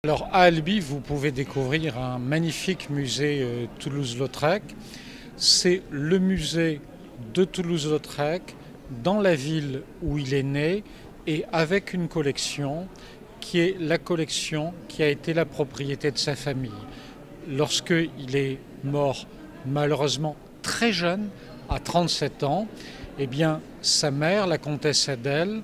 Alors à Albi, vous pouvez découvrir un magnifique musée Toulouse-Lautrec. C'est le musée de Toulouse-Lautrec dans la ville où il est né et avec une collection qui est la collection qui a été la propriété de sa famille. Lorsqu'il est mort malheureusement très jeune, à 37 ans, eh bien, sa mère, la comtesse Adèle,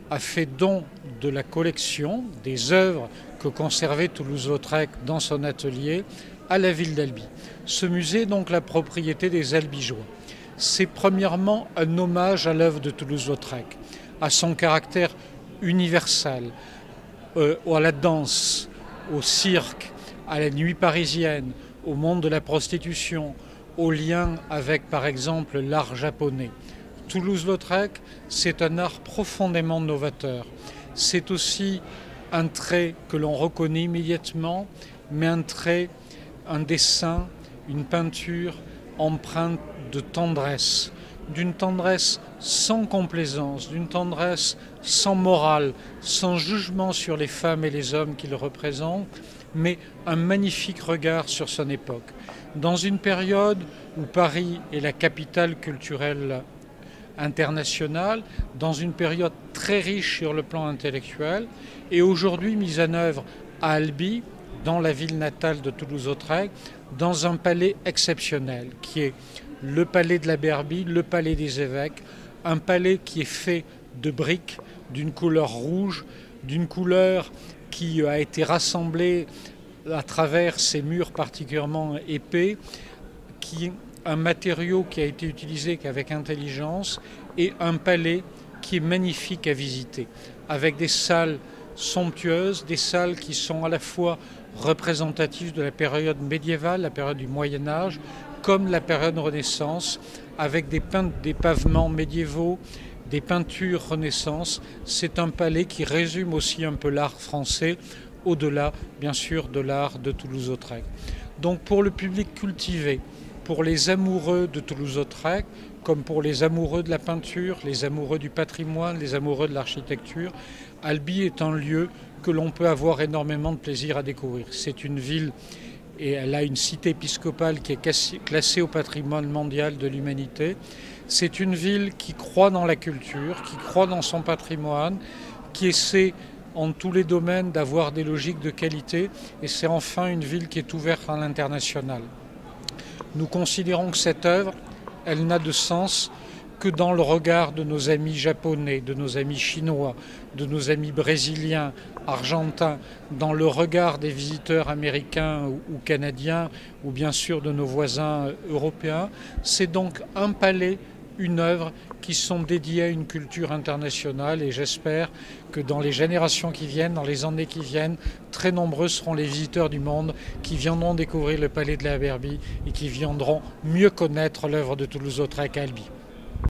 a fait don de la collection des œuvres que conservait Toulouse-Lautrec dans son atelier à la ville d'Albi. Ce musée est donc la propriété des Albigeois. C'est premièrement un hommage à l'œuvre de Toulouse-Lautrec, à son caractère universel, à la danse, au cirque, à la nuit parisienne, au monde de la prostitution, au lien avec par exemple l'art japonais. Toulouse-Lautrec, c'est un art profondément novateur. C'est aussi un trait que l'on reconnaît immédiatement, mais un trait, un dessin, une peinture empreinte de tendresse, d'une tendresse sans complaisance, d'une tendresse sans morale, sans jugement sur les femmes et les hommes qu'il représente, mais un magnifique regard sur son époque. Dans une période où Paris est la capitale culturelle internationale, dans une période très riche sur le plan intellectuel, et aujourd'hui mise en œuvre à Albi, dans la ville natale de Toulouse-Lautrec, dans un palais exceptionnel, qui est le palais de la Berbie, le palais des évêques, un palais qui est fait de briques d'une couleur rouge, d'une couleur qui a été rassemblée à travers ces murs particulièrement épais, un matériau qui a été utilisé qu'avec intelligence, et un palais qui est magnifique à visiter, avec des salles somptueuses, des salles qui sont à la fois représentatives de la période médiévale, la période du Moyen-Âge, comme la période Renaissance, avec des pavements médiévaux, des peintures Renaissance. C'est un palais qui résume aussi un peu l'art français, au-delà, bien sûr, de l'art de Toulouse-Lautrec. Donc pour le public cultivé, pour les amoureux de Toulouse-Lautrec, comme pour les amoureux de la peinture, les amoureux du patrimoine, les amoureux de l'architecture, Albi est un lieu que l'on peut avoir énormément de plaisir à découvrir. C'est une ville et elle a une cité épiscopale qui est classée au patrimoine mondial de l'humanité. C'est une ville qui croit dans la culture, qui croit dans son patrimoine, qui essaie en tous les domaines d'avoir des logiques de qualité, et c'est enfin une ville qui est ouverte à l'international. Nous considérons que cette œuvre, elle n'a de sens que dans le regard de nos amis japonais, de nos amis chinois, de nos amis brésiliens, argentins, dans le regard des visiteurs américains ou canadiens, ou bien sûr de nos voisins européens. C'est donc un palais, une œuvre qui sont dédiées à une culture internationale, et j'espère que dans les générations qui viennent, dans les années qui viennent, très nombreux seront les visiteurs du monde qui viendront découvrir le palais de la Berbie et qui viendront mieux connaître l'œuvre de Toulouse-Lautrec à Albi.